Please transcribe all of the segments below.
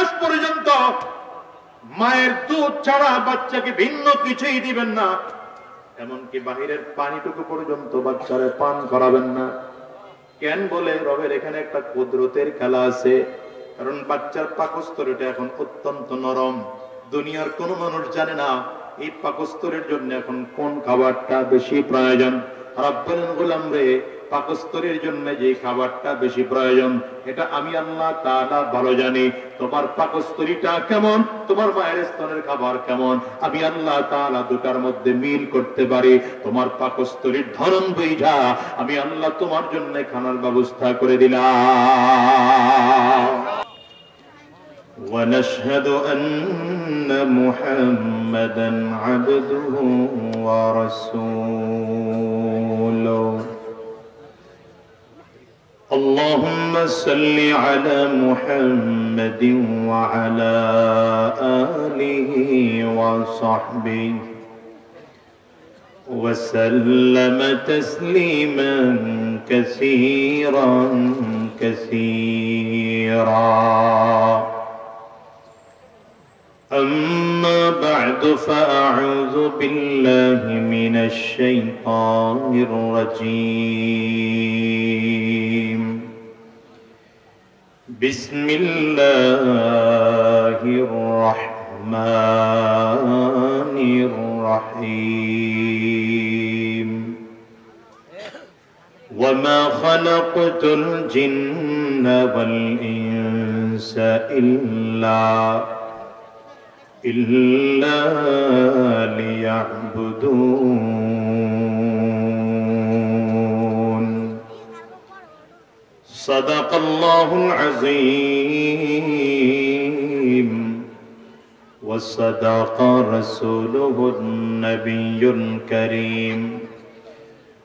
মাস পর্যন্ত মায়ের দুধ ছাড়া বাচ্চাকে ভিন্ন কিছুই দিবেন না, এমনকি বাহিরের পানিটুকু পর্যন্ত বাচ্চারে পান করাবেন না। কেন বলে? রবের এখানে একটা কুদরতের খেলা আছে। কারণ বাচ্চার পাকস্থলীটা এখন অত্যন্ত নরম, দুনিয়ার কোন মানুষ জানে না এই পাকস্থলীর জন্য এখন কোন খাবারটা বেশি প্রয়োজন। রব্বুল গোলাম রে, পাকস্থলীর জন্য যে খাবারটা বেশি প্রয়োজন এটা আমি আল্লাহ তাআলা ভালো জানি। তোমার পাকস্থলীটা কেমন, তোমার মায়ের স্তনের খাবার কেমন, আমি আল্লাহ তাআলা দুটার মধ্যে মিল করতে পারি। তোমার পাকস্থলীর ধরন বুঝা আমি আল্লাহ তোমার জন্য খানার ব্যবস্থা করে দিলাম। ونشهد أن محمدا عبده ورسوله اللهم صل على محمد وعلى آله وصحبه وسلم تسليما كثيرا كثيرا. أما بعد فأعوذ بالله من الشيطان الرجيم. بسم الله الرحمن الرحيم. وما خلقت الجن والإنس إلا ليعبدون. صدق الله العظيم وصدق رسوله النبي الكريم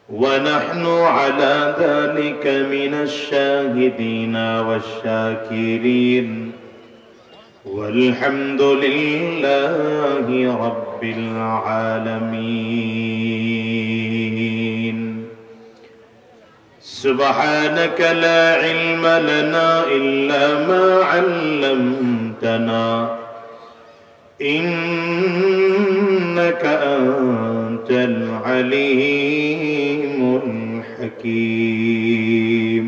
ونحن على ذلك من الشاهدين والشاكرين والحمد لله رب العالمين. سبحانك لا علم لنا إلا ما علمتنا إنك أنت العليم الحكيم.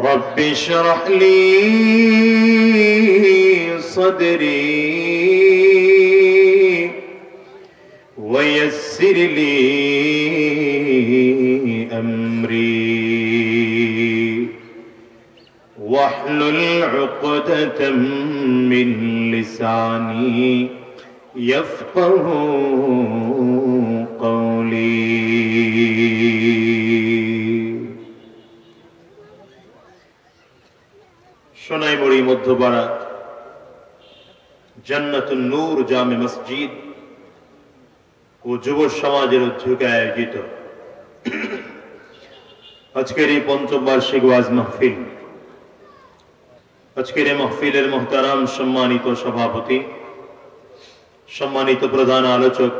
رب اشرح لي صدري ويسر لي أمري واحلل عقدة من لساني يفقه قولي. সোনাইমুড়ি মধ্যপাড়া জান্নাতুন নূর জামে মসজিদ ও যুব সমাজের উদ্যোগে আয়োজিত আজকের এই পঞ্চম বার্ষিক ওয়াজ মাহফিল, আজকের এই মাহফিলের মুহতারাম সম্মানিত সভাপতি, সম্মানিত প্রধান আলোচক,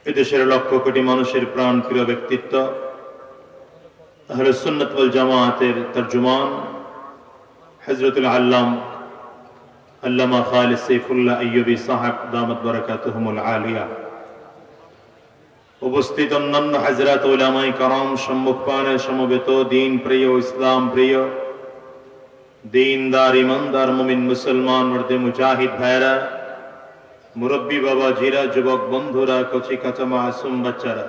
এদেশের লক্ষ কোটি মানুষের প্রাণ প্রিয় ব্যক্তিত্ব, আহলে সুন্নাত ওয়াল জামাআতের তরজুমান হযরতুল আল্লাম আল্লামা খালিদ সাইফুল্লাহ আইয়ুবী সাহেব দামাত বারাকাতুহুমুল আলিয়া, উপস্থিত অন্যান্য হযরত উলামায়ে کرام, সম্মুখপানে সমবেত দিন প্রিয়, ইসলাম প্রিয়, দীনদার ইমানদার মুমিন মুসলমান মর্দে মুজাহিদ ভাইরা, মুরব্বী বাবা জিরা, যুবক বন্ধুরা, কচি কাঁচা মাসুম বাচ্চারা,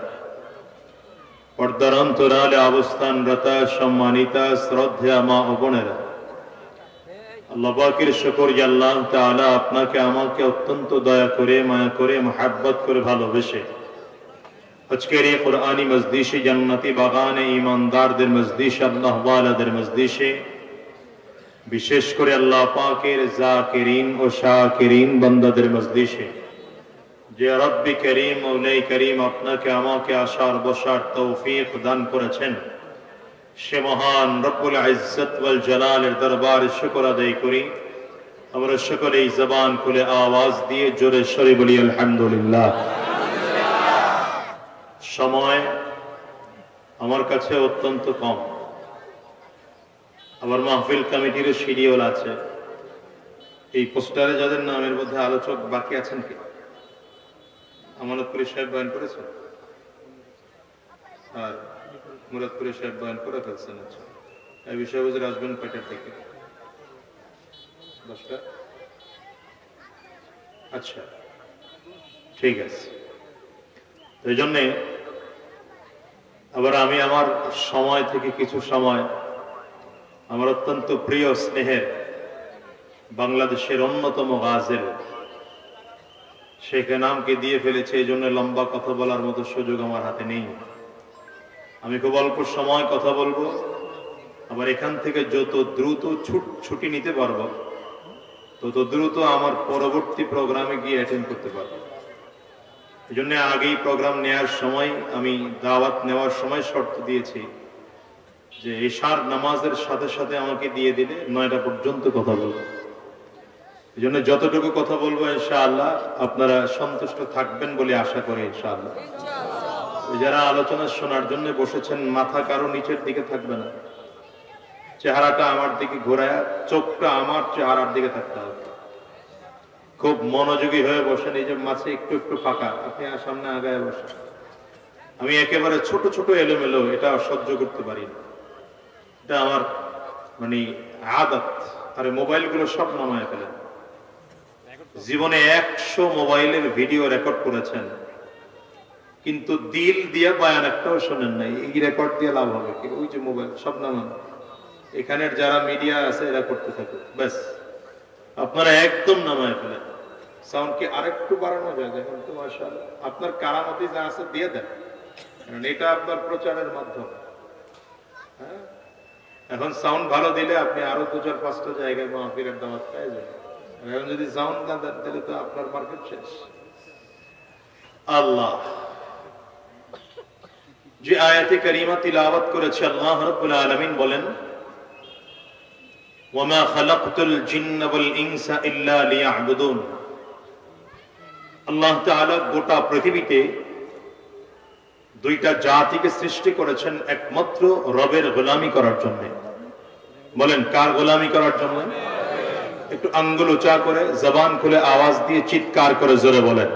পর্দার অন্তরালে অবস্থানরত সম্মানিতা শ্রদ্ধেয়া মা ও বোনেরা, আল্লাহ পাকের শুকর যে আল্লাহ তাআলা আপনাকে আমাকে অত্যন্ত দয়া করে, মায়া করে, মহব্বত করে ভালোবেসে আজকের এই কুরআনী মজলিসে, জান্নাতি বাগানে, ঈমানদারদের মজলিসে, আল্লাহ ওয়ালাদের মজলিসে, বিশেষ করে আল্লাহ পাকের জাকিরিন ও শাকিরিন বান্দাদের মজলিসে যে রব্বি করিম, মওলাই করিম আপনাকে আমাকে আসার বসার তৌফিক দান করেছেন, সে মহান রব্বুল ইজ্জত ওয়াল জালালের দরবারে শুকর আদায় করি। আমরা সকলেই জবান খুলে আওয়াজ দিয়ে জোরে সরে বলি আলহামদুলিল্লাহ। সময় আমার কাছে অত্যন্ত কম, আবার মাহফিল কমিটিরও শিডিউল আছে। এই পোস্টারে যাদের নামের মধ্যে আলোচক বাকি আছেন কি? আমানতপুরি সাহেব বয়ান করেছেন আর মুরাদপুরি সাহেব বয়ান করে ফেলছেন। আচ্ছা, এই বিষয়ে বুঝে আসবেন কয়টার দিকে? 10টা? আচ্ছা, ঠিক আছে। এই জন্যে আবার আমি আমার সময় থেকে কিছু সময় আমার অত্যন্ত প্রিয় স্নেহের বাংলাদেশের অন্যতম গাজেল শেখ এনামকে দিয়ে ফেলেছে। এই জন্য লম্বা কথা বলার মতো সুযোগ আমার হাতে নেই। আমি খুব অল্প সময় কথা বলবো, আবার এখান থেকে যত দ্রুত ছুটি নিতে পারবো তত দ্রুত আমার পরবর্তী প্রোগ্রামে গিয়ে অ্যাটেন্ড করতে পারবো। এই জন্য আগেই প্রোগ্রাম নেওয়ার সময় আমি দাওয়াত নেওয়ার সময় শর্ত দিয়েছি যে ইশার নামাজের সাথে সাথে আমাকে দিয়ে দিলে 9টা পর্যন্ত কথা বলবো। এই জন্য যতটুকু কথা বলবো ইনশাআল্লাহ আপনারা সন্তুষ্ট থাকবেন বলে আশা করি ইনশাআল্লাহ। যারা আলোচনা শোনার জন্য বসেছেন মাথা কারো নিচের দিকে থাকবে না, চেহারাটা আমার দিকে ঘোরায়, চোখটা আমার চেহারার দিকে থাকতে হবে। খুব মনোযোগী হয়ে বসেন। এই যে মাঝে একটু একটু ফাঁকা, আপনি সামনে আগায় বসেন। আমি একেবারে ছোট ছোট এলোমেলো এটা সহ্য করতে পারি না, এটা আমার মানে আদত। আরে মোবাইলগুলো সব নামায় ফেলেন। জীবনে 100 মোবাইলের ভিডিও রেকর্ড করেছেন, কিন্তু দিল দিয়ে বয়ান একটাও শোনেন নাই। এই রেকর্ড দিয়ে লাভ হবে কি? ওই যে মোবাইল সব নামান। এখানের যারা মিডিয়া আছে এরা করতে থাকে, ব্যাস আপনারা একদম নামায় ফেলেন। সাউন্ড কি আরেকটু বাড়ানো যায়? দেখেন তো মাশাআল্লাহ, আপনার কারামতি যা আছে দিয়ে দেন, কারণ এটা আপনার প্রচারের মাধ্যম। হ্যাঁ, এখন সাউন্ড ভালো দিলে আপনি আরো 2-4-5টা জায়গায় মাহফিলের দাওয়াত পেয়ে যাবেন। এখন যদি সাউন্ড না দেন তাহলে তো আপনার মার্কেট শেষ। আল্লাহ যে আয়াতে কারিমা তিলাওয়াত করেছে, আল্লাহ রাব্বুল আলামিন বলেন, ওয়ামা খালাকতুল জিন্না ওয়াল ইনসা ইল্লা লিয়াবুদুন। আল্লাহ তাআলা গোটা পৃথিবীতে 2টা জাতিকে সৃষ্টি করেছেন একমাত্র রবের গোলামি করার জন্য। বলেন কার গোলামি করার জন্য? একটু আঙ্গুল উঁচা করে জবান খুলে আওয়াজ দিয়ে চিৎকার করে জোরে বলেন,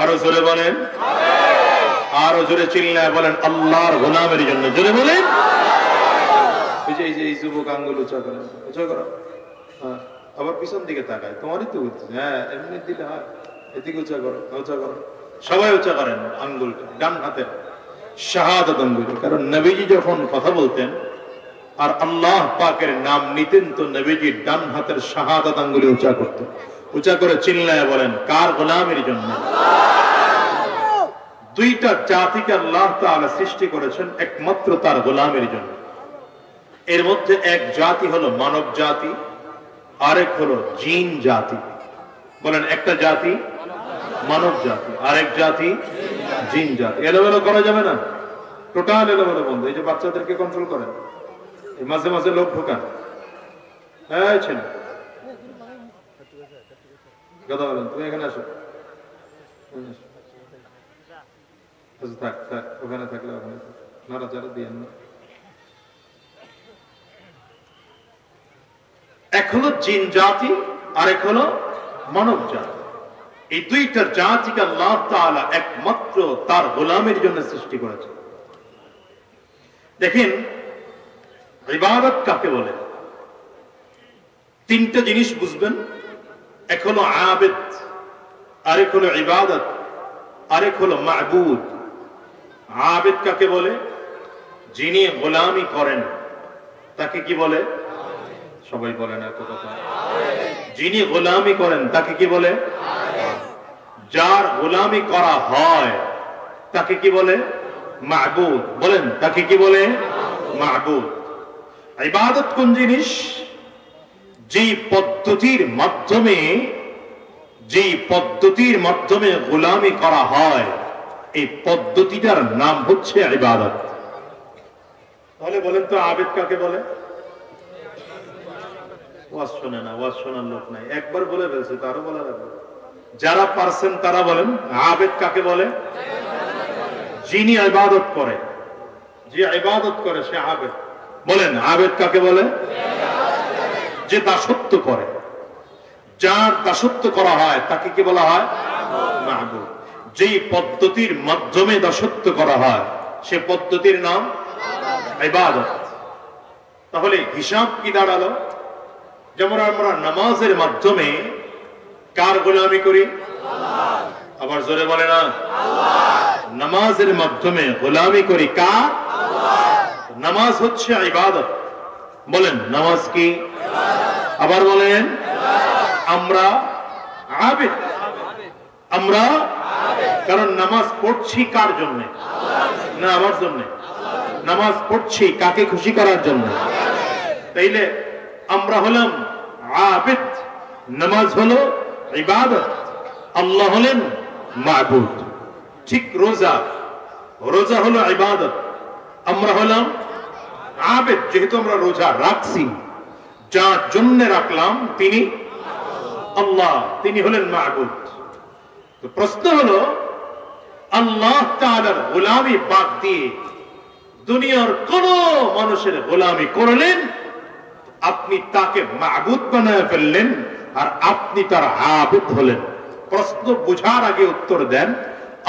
আরো জোরে বলেন, আরো জোরে চিল্লায় বলেন আল্লাহর গোলামের জন্য। জোরে বলেন। এই যুবক আঙ্গুল উঁচা করেন, উঁচা করো। হ্যাঁ, আবার পিছন দিকে তাকায়, তোমারই তো উঠছে। হ্যাঁ, এমনি দিলে হয়। এদিকে উঁচা করো, উঁচা করো, সবাই উঁচা করেন আঙ্গুলটা, ডান হাতের শাহাদাত আঙ্গুল। কারণ নবীজি যখন কথা বলতেন আর আল্লাহ পাকের নাম নিতেন তো নবীজি ডান হাতের শাহাদাত আঙ্গুলি উঁচা করতেন। উঁচা করে চিল্লায় বলেন কার গোলামের জন্য? 2টা জাতিকে আল্লাহ তাআলা সৃষ্টি করেছেন একমাত্র তার গোলামের জন্য। এর মধ্যে এক জাতি হলো মানব জাতি, আরেক হলো জিন জাতি। বলেন, একটা জাতি মানব জাতি, আরেক জাতি জিন জাতি। এলোমেলো করা যাবে না, টোটাল এলোমেলো বন্ধ। এই যে বাচ্চাদেরকে কন্ট্রোল করেন, মাঝে মাঝে লোক ঢোকান। হ্যাঁ ছেলে, কথা বলেন, তুমি এখানে আসো। থাক থাক, ওখানে থাকলে ওখানে নাড়াচাড়া দিয়ে না। এক হলো জিন জাতি, আরেক হলো মানব জাতি। এই 2টা জাতিকে আল্লাহ তাআলা একমাত্র তার গোলামের জন্য সৃষ্টি করেছে। দেখেন ইবাদত কাকে বলে? 3টা জিনিস বুঝবেন। এক হলো আবেদ, আরেক হলো ইবাদত, আরেক হলো মাবুদ। আবেদ কাকে বলে? যিনি গোলামি করেন তাকে কি বলে? সবাই বলে না এত কথা। যিনি গোলামি করেন তাকে কি বলে? যার গোলামি করা হয় তাকে কি বলে? মাবুদ। বলেন, তাকে কি বলে? মাবুদ। ইবাদত কোন জিনিস? যে পদ্ধতির মাধ্যমে গোলামি করা হয়, এই পদ্ধতিটার নাম হচ্ছে ইবাদত। তাহলে বলেন তো আবেদ কাকে বলে? ওয়াজ শোনে না, ওয়াজ শোনার লোক নাই, একবার বলে ফেলছে, তারও বলা লাগবে। যারা পারছেন তারা বলেন আবেদ কাকে বলে? যিনি ইবাদত করে, যে ইবাদত করে সে আবেদ। বলেন আবেদ কাকে বলে? যে দাসত্ব করে, যার দাসত্ব করা হয় তাকে কি বলা হয়? মাবুদ। যেই পদ্ধতির মাধ্যমে দাসত্ব করা হয় সে পদ্ধতির নাম ইবাদত। তাহলে হিসাব কি দাঁড়ালো? যেমন আমরা নামাজের মাধ্যমে কার গোলামি করি? আবার জোরে বলে না, নামাজের মাধ্যমে গোলামি করি কার? নামাজ হচ্ছে ইবাদত। বলেন নামাজ কি? আবার বলেন আমরা আবেদ। আমরা কারণ নামাজ পড়ছি কার জন্য? না আমার জন্য। নামাজ পড়ছি কাকে খুশি করার জন্য? তাইলে আমরা হলাম আবেদ, নামাজ হলো ইবাদত, আল্লাহ হলেন মাবুদ। ঠিক রোজা, রোজা হলো ইবাদত, আমরা হলাম আবেদ। যেহেতু আমরা রোজা রাখছি, যার জন্য রাখলাম তিনি আল্লাহ, তিনি হলেন মাবুদ। তো প্রশ্ন হলো আল্লাহ তাআলার গোলামি বাদ দিয়ে দুনিয়ার কোন মানুষের গোলামি করলেন, আপনি তাকে মাবুদ বানায় ফেললেন আর আপনি তার আবেদ হলেন। প্রশ্ন বুঝার আগে উত্তর দেন,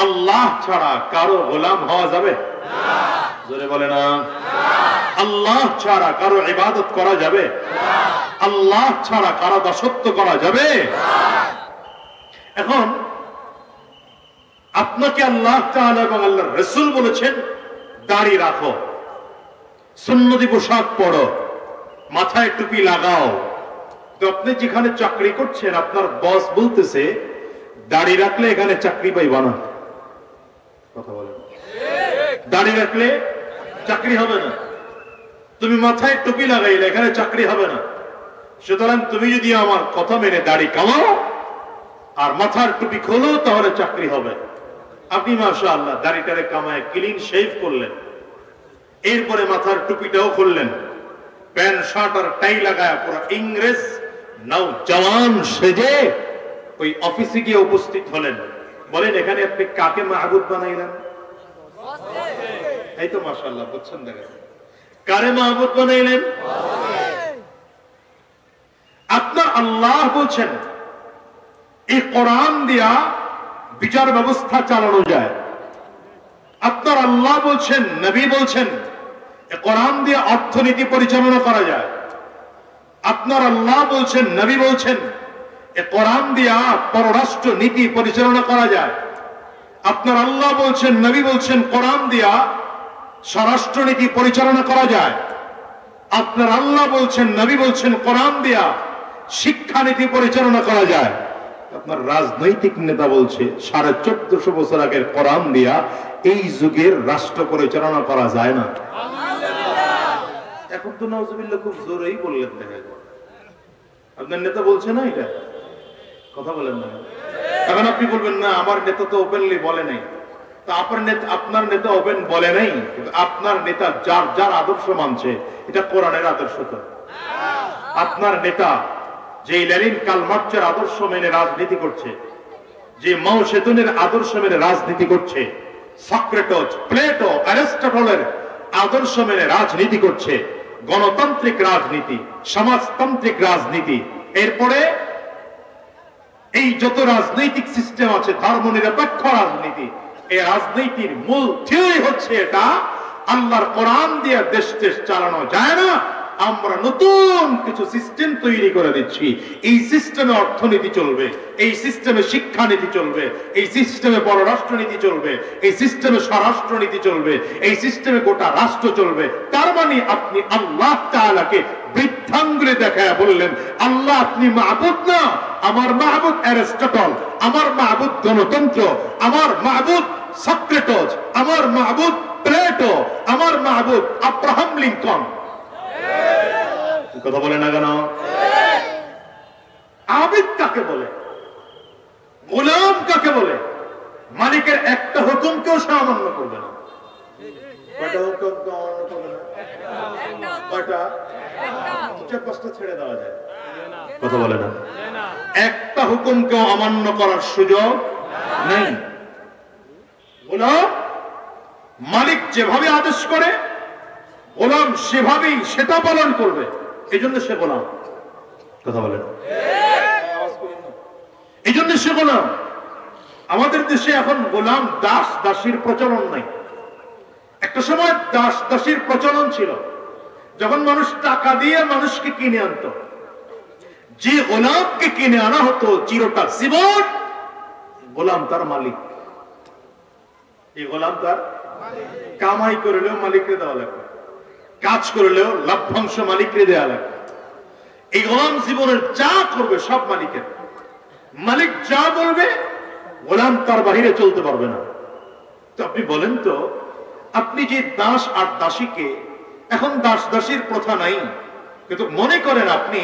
আল্লাহ ছাড়া কারো গোলাম হওয়া যাবে? জোরে বলে না। আল্লাহ ছাড়া কারো ইবাদত করা যাবে? আল্লাহ ছাড়া কারো দাসত্ব করা যাবে? এখন আপনাকে আল্লাহ তাআলা এবং আল্লাহর রাসূল বলেছেন দাড়ি রাখো, সুন্নতি পোশাক পরো, মাথায় টুপি লাগাও। তো আপনি যেখানে চাকরি করছেন আপনার বস বলতেছে দাড়ি রাখলে এখানে চাকরি পাইবা না। কথা বলেন, দাড়ি রাখলে চাকরি হবে না। তুমি মাথায় টুপি লাগাইলে এখানে চাকরি হবে না। সুতরাং তুমি যদি আমার কথা মেনে দাড়ি কামাও আর মাথার টুপি খোলো তাহলে চাকরি হবে। আপনি মাশাআল্লাহ দাড়িটারে কামায় ক্লিন শেভ করলেন, এরপরে মাথার টুপিটাও খুললেন, প্যান্ট শার্ট আর টাই লাগায় পুরো ইংরেজ নাও জওয়ান সেজে ওই অফিসে গিয়ে উপস্থিত হলেন। বলেন এখানে আপনি কাকে মাহবুব বানাইলেন? এই তো মাশাআল্লাহ বুঝছেন, দেখেন কারে মাহবুব বানাইলেন? আপনার আল্লাহ বলছেন এই কোরআন দিয়া বিচার ব্যবস্থা চালানো যায়। আপনার আল্লাহ বলছেন, নবী বলছেন এই কোরআন দিয়ে অর্থনীতি পরিচালনা করা যায়। আপনার আল্লাহ বলছেন, নবী বলছেন এই কোরআন দিয়া পররাষ্ট্র নীতি পরিচালনা করা যায়। আপনার আল্লাহ বলছেন, নবী বলছেন কোরআন দিয়া স্বরাষ্ট্রনীতি পরিচালনা করা যায়। আপনার আল্লাহ বলছেন, নবী বলছেন কোরআন দিয়া শিক্ষানীতি পরিচালনা করা যায়। আপনার রাজনৈতিক নেতা বলছে 1450 বছর আগের কোরআন দিয়া এই যুগের রাষ্ট্র পরিচালনা করা যায় না। এখন তো নাউজুবিল্লাহ খুব জোরেই বললেন, দেখা যায় আপনার নেতা বলছে না, এটা কথা বলেন না। এখন আপনি বলবেন না আমার নেতা তো ওপেনলি বলে নাই। তা আপনার নেতা ওপেন বলে নাই, কিন্তু আপনার নেতা যার যার আদর্শ মানছে এটা কোরআনের আদর্শ। তো আপনার নেতা যে লেনিন কার্ল মার্ক্সের আদর্শ মেনে রাজনীতি করছে, যে মাও সেতুনের আদর্শ মেনে রাজনীতি করছে, সক্রেটিস, প্লেটো, অ্যারিস্টটলের আদর্শ মেনে রাজনীতি করছে, গণতান্ত্রিক রাজনীতি, সমাজতান্ত্রিক রাজনীতি, এরপরে এই যত রাজনৈতিক সিস্টেম আছে ধর্মনিরপেক্ষ রাজনীতি, এই রাজনীতির মূল থিওরি হচ্ছে এটা আল্লাহর কোরআন দিয়ে দেশ চালানো যায় না। আমরা নতুন কিছু সিস্টেম তৈরি করে দিচ্ছি। এই সিস্টেমে অর্থনীতি চলবে, এই সিস্টেমে শিক্ষানীতি চলবে, এই সিস্টেমে পররাষ্ট্রনীতি চলবে, এই সিস্টেমে স্বরাষ্ট্রনীতি চলবে, এই সিস্টেমে গোটা রাষ্ট্র চলবে। তার মানে আপনি আল্লাহ তাআলাকে বৃদ্ধাঙ্গুলে দেখায় বললেন আল্লাহ আপনি মাবুদ না, আমার মাবুদ অ্যারিস্টটল, আমার মাবুদ গণতন্ত্র, আমার মাবুদ সক্রেটিস, আমার মাবুদ প্লেটো, আমার মাবুদ আব্রাহাম লিঙ্কন। কথা বলে না কেন? আবিদ কাকে বলে? গোলাম কাকে বলে? মালিকের একটা হুকুমকেও সে অমান্য করবে না। কয়টা হুকুম অমান্য করবে না? কয়টা? চার পাঁচটা ছেড়ে দেওয়া যায়। কথা বলে না। একটা হুকুমকেও অমান্য করার সুযোগ নেই। গোলাম মালিক যেভাবে আদেশ করে গোলাম সেভাবেই সেটা পালন করবে, এই জন্য সে গোলাম। কথা বলেন, এই জন্য সে গোলাম। আমাদের দেশে এখন গোলাম দাস দাসীর প্রচলন নাই। একটা সময় দাস দাসীর প্রচলন ছিল, যখন মানুষ টাকা দিয়ে মানুষকে কিনে আনত। যে গোলামকে কিনে আনা হতো চিরটা জীবন গোলাম তার মালিক। এই গোলাম তার কামাই করলেও মালিককে দেওয়া লাগবে, কাজ করলেও লভ্যাংশ মালিককে দেওয়া লাগবে। এই গোলাম জীবনের যা করবে সব মালিকের। মালিক যা বলবে গোলাম তার বাহিরে চলতে পারবে না। তো আপনি বলেন তো, আপনি যে দাস আর দাসীকে, এখন দাস দাসীর প্রথা নাই, কিন্তু মনে করেন আপনি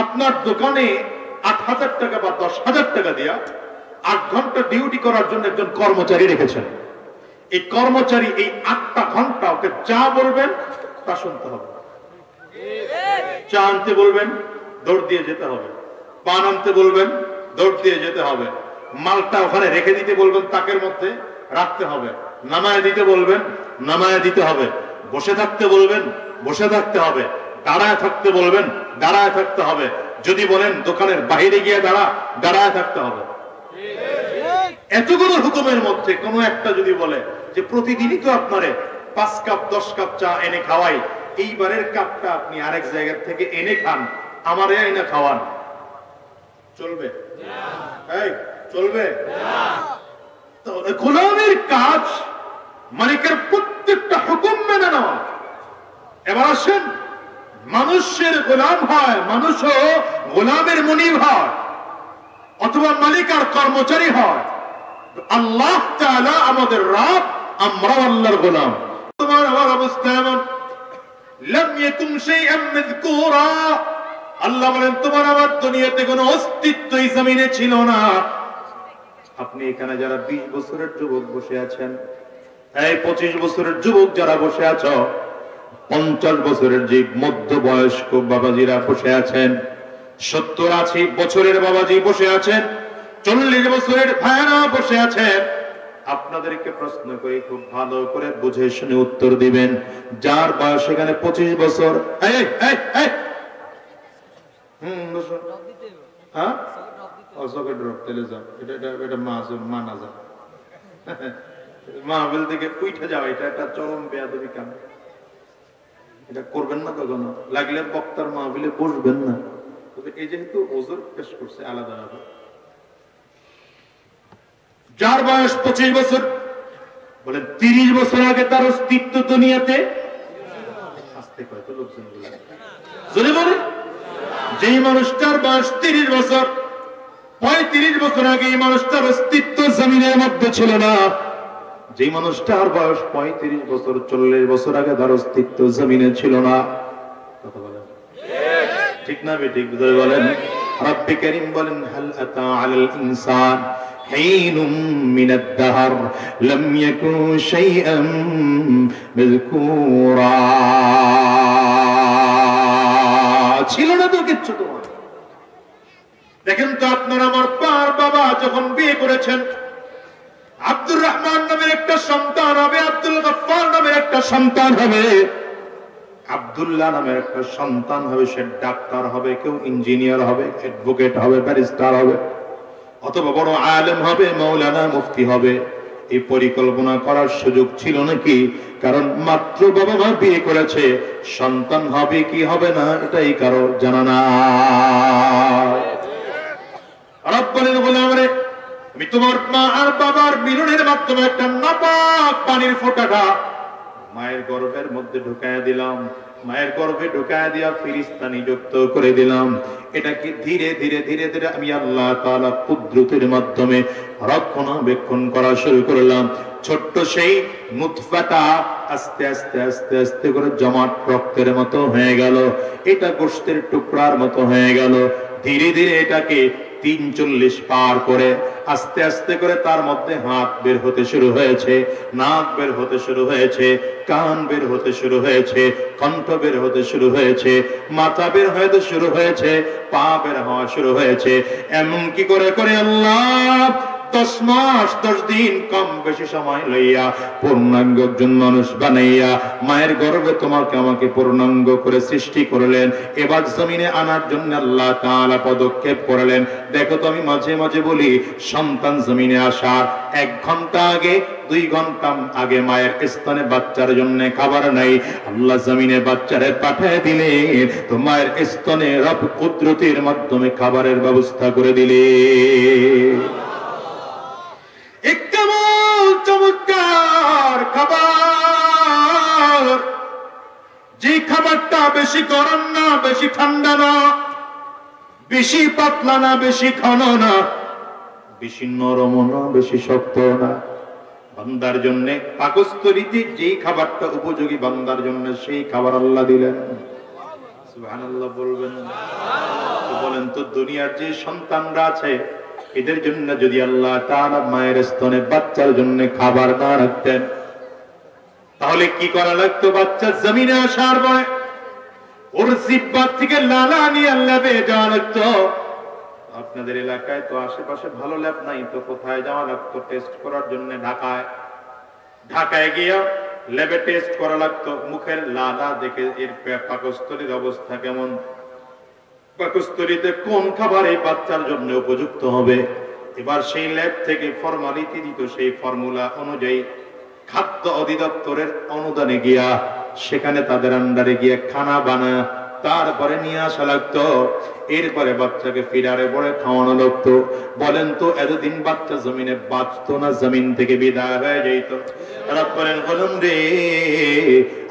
আপনার দোকানে 8,000 টাকা বা 10,000 টাকা দিয়া 8 ঘন্টা ডিউটি করার জন্য একজন কর্মচারী রেখেছেন। এই কর্মচারী এই 8টা ঘন্টা ওকে যা বলবেন তা শুনতে হবে। চা আনতে বলবেন, দৌড় দিয়ে যেতে হবে। পান আনতে বলবেন, দৌড় দিয়ে যেতে হবে। মালটা ওখানে রেখে দিতে বলবেন, তাকের মধ্যে রাখতে হবে। নামায় দিতে বলবেন, নামায় দিতে হবে। বসে থাকতে বলবেন, বসে থাকতে হবে। দাঁড়ায় থাকতে বলবেন, দাঁড়ায় থাকতে হবে। যদি বলেন দোকানের বাইরে গিয়ে দাঁড়া, দাঁড়ায় থাকতে হবে। এতগুলো হুকুমের মধ্যে কোন একটা যদি বলে যে প্রতিদিনই তো আপনারে 5 কাপ 10 কাপ চা এনে খাওয়াই, এইবারের কাপটা আপনি আরেক জায়গা থেকে এনে খান, আমারে এনে খাওয়ান, চলবে? এই চলবে? তো গোলামের কাজ মালিকের প্রত্যেকটা হুকুম মেনে নেওয়া। এবার আসেন, মানুষের গোলাম হয়, মানুষও গোলামের মুনিব হয়, অথবা মালিক আর কর্মচারী হয়। আল্লাহ তাআলা আমাদের রব, আমরা আল্লাহর গোলাম। তোমার আমার অবস্থা এমন, লাম ইয়াকুম শাইআন মাযকুরা, আল্লাহ বলেন তোমার আমার দুনিয়াতে কোনো অস্তিত্বই জমিনে ছিল না। আপনি এখানে যারা 20 বছরের যুবক বসে আছেন, এই 25 বছরের যুবক যারা বসে আছো, 50 বছরের যে মধ্যবয়স্ক বাবাজিরা বসে আছেন, 70-80 বছরের বাবাজি বসে আছেন, 40 বছরের ভাইরা বসে আছেন, আপনাদেরকে প্রশ্ন করে খুব ভালো করে বুঝে শুনে উত্তর দিবেন। যার বয়স এখানে 25 বছর, মাহফিল থেকে উঠে যাওয়া এটা একটা চরম বেয়াদবি কাম। এটা করবেন না কখনো, লাগলে বক্তার মাহফিলে বসবেন না। তবে এই যেহেতু ওজোর পেশ করছে আলাদা আলাদা, যার বয়স 25 বছর, বলেন 30 বছর আগে তার অস্তিত্ব দুনিয়াতে আসতে কয়তো লোকজন বলে, যেই মানুষটার বয়স 30 বছর, 35 বছর আগে এই মানুষটার অস্তিত্ব জমিনের মধ্যে ছিল না। যেই মানুষটার বয়স 35 বছর, 40 বছর আগে তার অস্তিত্ব জমিনে ছিল না। কথা বলেন ঠিক না বেঠিক? বলেন। রব্বে কারীম বলেন, হাল আতা আলাল ইনসান হিনুম মিনাদ দাহর লাম ইয়াকুন শাইআন মাযকুরা, ছিল না তো কিচ্ছু তোমার। দেখেন তো আপনার আমার পার বাবা যখন বিয়ে করেছেন, আব্দুর রহমান নামের একটা সন্তান হবে, আব্দুল গফফার নামের একটা সন্তান হবে, আব্দুল্লাহ নামের একটা সন্তান হবে। সে ডাক্তার হবে, কেউ ইঞ্জিনিয়ার হবে, অ্যাডভোকেট হবে, ব্যারিস্টার হবে, অথবা বড় আলেম হবে, মাওলানা মুফতি হবে। এই পরিকল্পনা করার সুযোগ ছিল নাকি? কারণ মাত্র বাবা মা বিয়ে করেছে, সন্তান হবে কি হবে না এটাই কারো জানা না। রব্বুল গোলামরে, আমি তোমার মা আর বাবার মিলনের মাধ্যমে একটা নাপাক পানির ফোঁটাটা মায়ের গর্ভের মধ্যে ঢুকায় দিলাম। মায়ের গর্ভে ঢুকায় দিয়া ফেরেশতা নিযুক্ত করে দিলাম। এটাকে ধীরে ধীরে ধীরে ধীরে আমি আল্লাহ তাআলা কুদরতের মাধ্যমে রক্ষণাবেক্ষণ করা শুরু করলাম। ছোট্ট সেই নুতফাটা আস্তে আস্তে আস্তে আস্তে করে জমাট রক্তের মতো হয়ে গেল, এটা গোশতের টুকরার মতো হয়ে গেল। ধীরে ধীরে এটাকে 43 পার করে আস্তে আস্তে করে তার মধ্যে হাত বের হতে শুরু হয়েছে, নাক বের হতে শুরু হয়েছে, কান বের হতে শুরু হয়েছে, কণ্ঠ বের হতে শুরু হয়েছে, মাথা বের হতে শুরু হয়েছে, পা বের হওয়া শুরু হয়েছে। এমন কি করে করে আল্লাহ 10 মাস 10 দিন কম বেশি সময় লইয়া পূর্ণাঙ্গ একজন মানুষ বানাইয়া মায়ের গর্ভে তোমাকে আমাকে পূর্ণাঙ্গ করে সৃষ্টি করলেন। এবার জমিনে আনার জন্য আল্লাহ তাআলা পদক্ষেপ করলেন। দেখো তো আমি মাঝে মাঝে বলি, সন্তান জমিনে আসার 1 ঘন্টা আগে 2 ঘন্টা আগে মায়ের স্তনে বাচ্চার জন্য খাবার নাই, আল্লাহ জমিনে বাচ্চারে পাঠিয়ে দিলেন, তো মায়ের স্তনে রব কুদরতের মাধ্যমে খাবারের ব্যবস্থা করে দিলে। চমৎকার খাবার, যে খাবারটা বেশি গরম না, বেশি ঠান্ডা না, বেশি পাতলা না, বেশি ঘন না, বেশি নরম না, বেশি শক্ত না, বান্দার জন্য পাকস্থলীতে যেই খাবারটা উপযোগী বান্দার জন্য সেই খাবার আল্লাহ দিলেন। সুবহানাল্লাহ বলবেন। বলেন তো, দুনিয়ার যে সন্তানরা আছে এদের জন্য যদি আল্লাহ তাআলা মায়ের স্তনে বাচ্চার জন্য খাবার না রাখতেন তাহলে কি করা লাগতো? বাচ্চা জমিনে আসার পরে ওর জিহ্বা থেকে লালা নিয়ে ল্যাবে যাওয়া লাগতো। আপনাদের এলাকায় তো আশেপাশে ভালো ল্যাব নাই, তো কোথায় যাওয়া লাগতো টেস্ট করার জন্য? ঢাকায় গিয়া ল্যাবে টেস্ট করা লাগতো, মুখের লালা দেখে এর পাকস্থলীর অবস্থা কেমন, পাকস্থলীতে কোন খাবার এই বাচ্চার জন্য উপযুক্ত হবে। এবার সেই ল্যাব থেকে ফর্মালিটি দিত, সেই ফর্মুলা অনুযায়ী খাদ্য অধিদপ্তরের অনুদানে গিয়া সেখানে তাদের আন্ডারে গিয়ে খানা বানায় তারপরে নিয়ে আসা লাগতো। এরপরে বাচ্চাকে ফিডারে পরে খাওয়ানো লাগতো। বলেন তো, এতদিন বাচ্চা জমিনে বাঁচতো না, জমিন থেকে বিদায় হয়ে যেত। বলেন বলুন রে,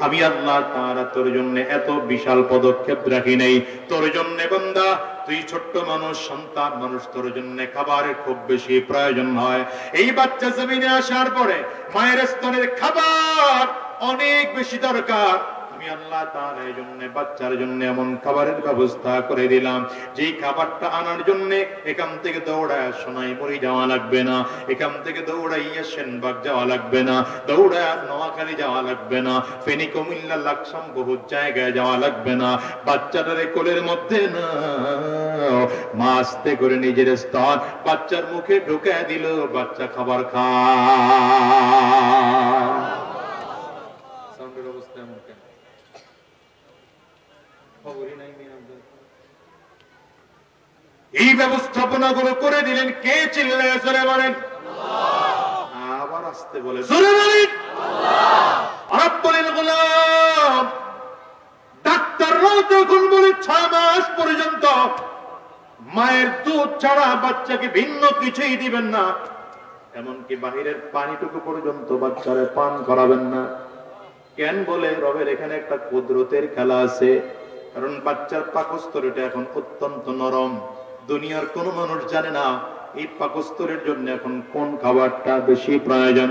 আমি আল্লাহ তাআলা তোর জন্য এত বিশাল পদক্ষেপ রাখি নাই। তোর জন্য বান্দা, তুই ছোট্ট মানুষ, সন্তান মানুষ, তোর জন্য খাবারের খুব বেশি প্রয়োজন হয়। এই বাচ্চা জমিনে আসার পরে মায়ের স্তনের খাবার অনেক বেশি দরকার। আমি আল্লাহ তাআলা এই জন্য বাচ্চার জন্য এমন খাবারের ব্যবস্থা করে দিলাম, যেই খাবারটা আনার জন্য এখান থেকে দৌড়ায় সোনাইমুড়ি যাওয়া লাগবে না, এখান থেকে দৌড়াইয়া সেনবাগ যাওয়া লাগবে না, দৌড়ায় নোয়াখালী যাওয়া লাগবে না, ফেনী, কুমিল্লা, লাকসাম বহু জায়গায় যাওয়া লাগবে না। বাচ্চাটারে কোলের মধ্যে না মা আস্তে করে নিজের স্তন বাচ্চার মুখে ঢুকে দিল, বাচ্চা খাবার খায়। এই ব্যবস্থাপনা গুলো করে দিলেন কে? চিল্লায়ে জোরে বলেন আল্লাহ। আবার আসতে বলে জোরে বলেন আল্লাহ। আর বলেন গোলাম, ডাক্তাররাও তখন বলে 6 মাস পর্যন্ত মায়ের দুধ ছাড়া বাচ্চাকে ভিন্ন কিছুই দিবেন না, এমনকি বাহিরের পানিটুকু পর্যন্ত বাচ্চারে পান করাবেন না। কেন? বলে রবের এখানে একটা কুদরতের খেলা আছে। কারণ বাচ্চার পাকস্থলীটা এখন অত্যন্ত নরম, দুনিয়ার কোন মানুষ জানে না এই পাকস্থলীর জন্য এখন কোন খাবারটা বেশি প্রয়োজন।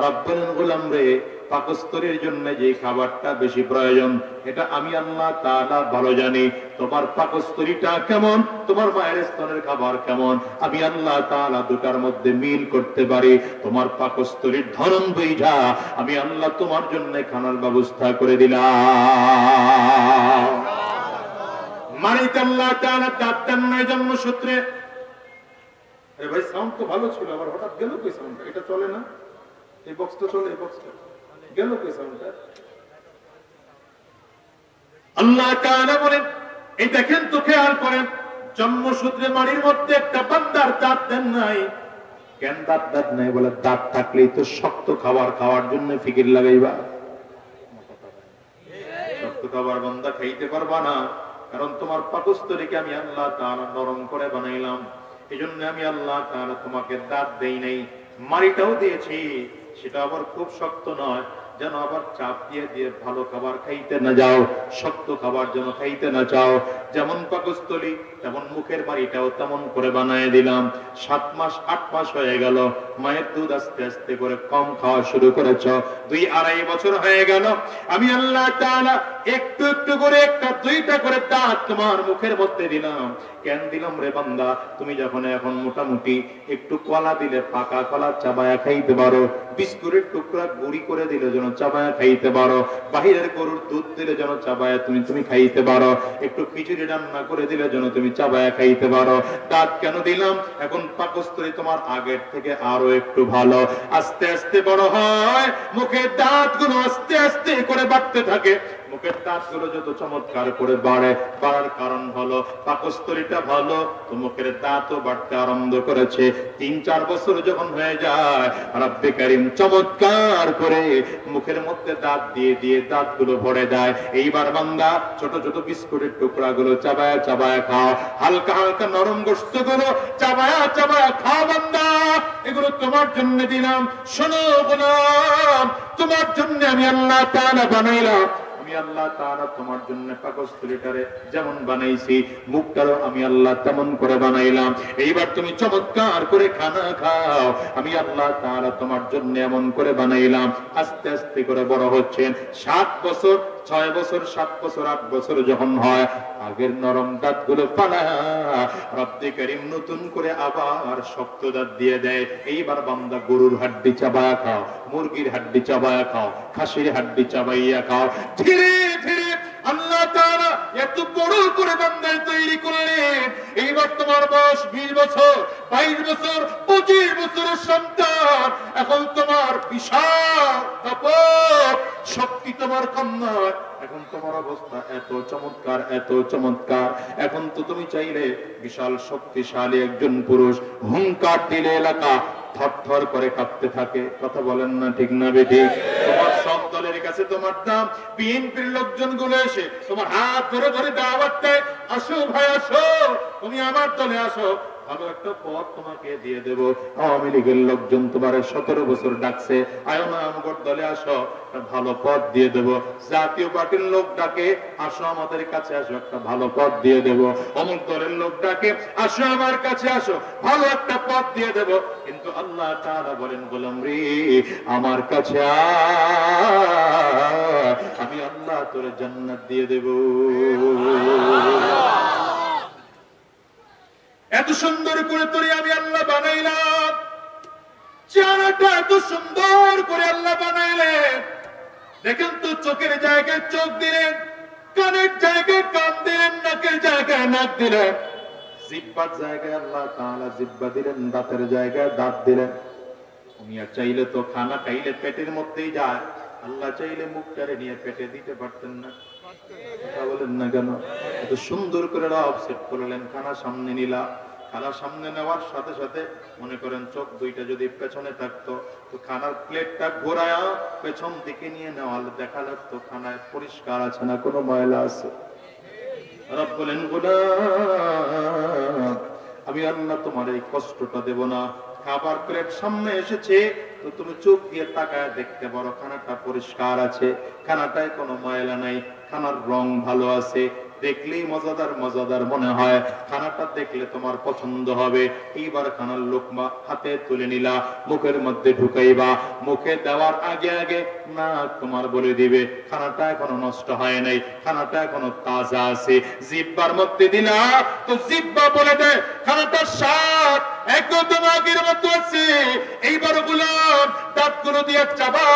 রব্বুল গোলাম রে, পাকস্থলীর জন্য যে খাবারটা বেশি প্রয়োজন এটা আমি আল্লাহ তাআলা ভালো জানি। তোমার পাকস্থলীটা কেমন, তোমার মায়ের স্তনের খাবার কেমন, আমি আল্লাহ তাআলা দুটার মধ্যে মিল করতে পারি। তোমার পাকস্থলীর ধরন বুঝা আমি আল্লাহ তোমার জন্য খানার ব্যবস্থা করে দিলাম। মানিত আল্লাহ তাআলা দাঁত দেন নাই জন্মসূত্রে। আরে ভাই, সাউন্ড তো ভালো ছিল, আবার হঠাৎ গেল কই সাউন্ডটা? এটা চলে না, এই বক্সটা চলে, এই বক্সটা গেল কই সাউন্ডটা? আল্লাহ তাআলা বলেন, এই দেখেন তো, খেয়াল করেন, জন্মসূত্রে মাড়ির মধ্যে একটা বান্দার দাঁত দেন নাই। কেন দাঁত নাই? বলে দাঁত থাকলেই তো শক্ত খাবার খাওয়ার জন্য ফিকির লাগাইবা। শক্ত খাবার বান্দা খাইতে পারবা না, কারণ তোমার পাকস্থলীকে আমি আল্লাহ তাআলা নরম করে বানাইলাম। এজন্য আমি আল্লাহ তাআলা তোমাকে দাঁত দেই নাই, মাড়িটাও দিয়েছি, সেটা আবার খুব শক্ত নয়, যেন আবার চাপ দিয়ে দিয়ে ভালো খাবার খাইতে না যাও, শক্ত খাবার যেন খাইতে না চাও। যেমন পাকস্থলী তেমন মুখের বাড়িটাও তেমন করে বানায় দিলাম। 7 মাস 8 মাস হয়ে গেল, মায়ের দুধ আস্তে আস্তে করে কম খাওয়া শুরু করেছ, 2-2.5 বছর হয়ে গেল। আমি আল্লাহ তাআলা একটু একটু করে একটা দুইটা করে দাঁত তোমার মুখের মধ্যে দিলাম। কেন দিলাম রে বান্দা? তুমি যখন এখন মোটামুটি একটু কলা দিলে, পাকা কলা চাবায়া খাইতে পারো, বিস্কুটের টুকরা গুঁড়ি করে দিলে যেন চাবায়া খাইতে পারো, বাহিরের গরুর দুধ দিলে যেন চাবায়া তুমি খাইতে পারো, একটু খিচুড়ি রান্না করে দিলে যেন তুমি চাবায়া খাইতে পারো। দাঁত কেন দিলাম? এখন পাকস্থলী তোমার আগের থেকে আরো একটু ভালো, আস্তে আস্তে বড় হয়, মুখের দাঁতগুলো আস্তে আস্তে করে বাড়তে থাকে। মুখের দাঁতগুলো যত চমৎকার করে বাড়ার কারণ হলো পাকস্থলীটা ভালো, তো মুখের দাঁতও বাড়তে আরম্ভ করেছে। 3-4 বছর যখন হয়ে যায়, রব্বে কারীম চমৎকার করে মুখের মধ্যে দাঁত দিয়ে দিয়ে দাঁতগুলো ভরে দেয়। এইবার বান্দা ছোট ছোট বিস্কুটের টুকরাগুলো চাবায়া চাবায়া খাও, হালকা হালকা নরম গোশতগুলো চাবায়া চাবায়া খাও বান্দা, এগুলো তোমার জন্য দিলাম। শোনো গোলাম, তোমার জন্য আমি আল্লাহ তাআলা বানাইলাম। আমি আল্লাহ তাআলা তোমার জন্য পাকস্থলীটারে যেমন বানাইছি, মুখটারও আমি আল্লাহ তেমন করে বানাইলাম। এইবার তুমি চমৎকার করে খানা খাও, আমি আল্লাহ তাআলা তোমার জন্য এমন করে বানাইলাম। আস্তে আস্তে করে বড় হচ্ছেন। 7 বছর, 6 বছর, 7 বছর, 8 বছর যখন হয়, আগের নরম দাঁতগুলো ফালায়া রব্বে কারীম নতুন করে আবার শক্ত দাঁত দিয়ে দেয়। এইবার বান্দা গরুর হাড্ডি চাবায়া খাও, মুরগির হাড্ডি চাবায়া খাও, খাসির হাড্ডি চাবাইয়া খাও। ধীরে ধীরে আল্লাহ তাআলা এত বড় করে বান্দার তৈরি করলেন। এইবার তোমার বয়স 20 বছর, 22 বছর, 25 বছরের সন্তান। এখন তোমার বিশাল শক্তি তোমার কম নয়। এখন তোমার অবস্থা এত চমৎকার, এত চমৎকার। এখন তো তুমি চাইলে বিশাল শক্তিশালী একজন পুরুষ, হুঙ্কার দিলে এলাকা থরথর করে কাঁপতে থাকে। কথা বলেন না ঠিক না বেঠিক? তোমার সব দলের কাছে তোমার দাম, বিএনপির লোকজন গুলো এসে তোমার হাত ধরে ধরে দাওয়াত দেয়, আসো ভাই আসো, তুমি আমার দলে আসো, ভালো একটা পদ তোমাকে দিয়ে দেব। আওয়ামী লীগের লোকজন তোমার 17 বছর ডাকছে, আয়ো না আমার দলে আসো, ভালো পদ দিয়ে দেব। জাতীয় পার্টির লোক ডাকে, আসো আমাদের কাছে আসো, একটা ভালো পদ দিয়ে দেব। অমুক দলের লোক ডাকে, আসো আমার কাছে আসো, ভালো একটা পদ দিয়ে দেব। কিন্তু আল্লাহ তাআলা বলেন, গোলাম রে আমার কাছে আয়, আমি আল্লাহ তোর জান্নাত দিয়ে দেব। এত সুন্দর করে তোরে আমি আল্লাহ বানাইলাম, চেহারাটা এত সুন্দর করে আল্লাহ বানাইলেন। দেখেন তো, চোখের জায়গায় চোখ দিলেন, কানের জায়গায় কান দিলেন, নাকের জায়গায় নাক দিলেন, জিহ্বার জায়গায় আল্লাহ তাআলা জিহ্বা দিলেন, দাঁতের জায়গায় দাঁত দিলেন। তুমি আর চাইলে তো খানা খাইলে পেটের মধ্যেই যায়, আল্লাহ চাইলে মুখটারে নিয়ে পেটে দিতে পারতেন না? কথা বলেন না কেন? এত সুন্দর করে অফসেট করলেন, খানা সামনে নিলা, খানা সামনে নেওয়ার সাথে সাথে মনে করেন চোখ দুইটা যদি পেছনে থাকতো, তো খানার প্লেটটা ঘোরায়া পেছন দিকে নিয়ে নেওয়ালে দেখা লাগতো খানায় পরিষ্কার আছে না, কোনো ময়লা আছে। রব বলেন, গোলাম আমি আল্লাহ তোমার এই কষ্টটা দেব না। খাবার প্লেট সামনে এসেছে, তো তুমি চোখ দিয়ে তাকায় দেখতে পারো খানাটা পরিষ্কার আছে, খানাটায় কোনো ময়লা নাই, খানার রং ভালো আছে, দেখলেই মজাদার মজাদার মনে হয়, খানাটা দেখলে তোমার পছন্দ হবে। এইবার খানার লোকমা হাতে তুলে নিলা, মুখের মধ্যে ঢুকাইবা, মুখে দেওয়ার আগে আগে না তোমার বলে দিবে খানাটা এখনো নষ্ট হয় নাই, খানাটা এখনো তাজা আছে। জিহ্বার মধ্যে দিলা, তো জিহ্বা বলে দেয় খানাটার স্বাদ একদম আগের মতো আছে। এইবার গোলাম দাঁতগুলো দিয়ে চাবাও,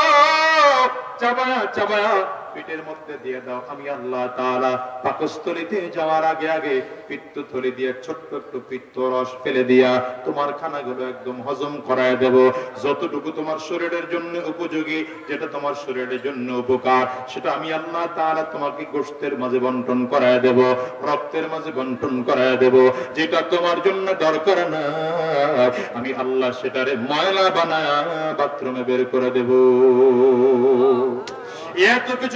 চাবায়া চাবায়া পেটের মধ্যে দিয়ে দাও। আমি আল্লাহ তাআলা পাকস্থলীতে যাওয়ার আগে আগে পিত্তথলি দিয়ে ছোট্ট একটু পিত্ত রস ফেলে দিয়া তোমার খানাগুলো একদম হজম করায় দেব। যতটুকু তোমার শরীরের জন্য উপযোগী, যেটা তোমার শরীরের জন্য উপকার, সেটা আমি আল্লাহ তাআলা তোমাকে গোশতের মাঝে বন্টন করায় দেব, রক্তের মাঝে বন্টন করায় দেব। যেটা তোমার জন্য দরকার না, আমি আল্লাহ সেটারে ময়লা বানায় বাথরুমে বের করে দেব। এত কিছু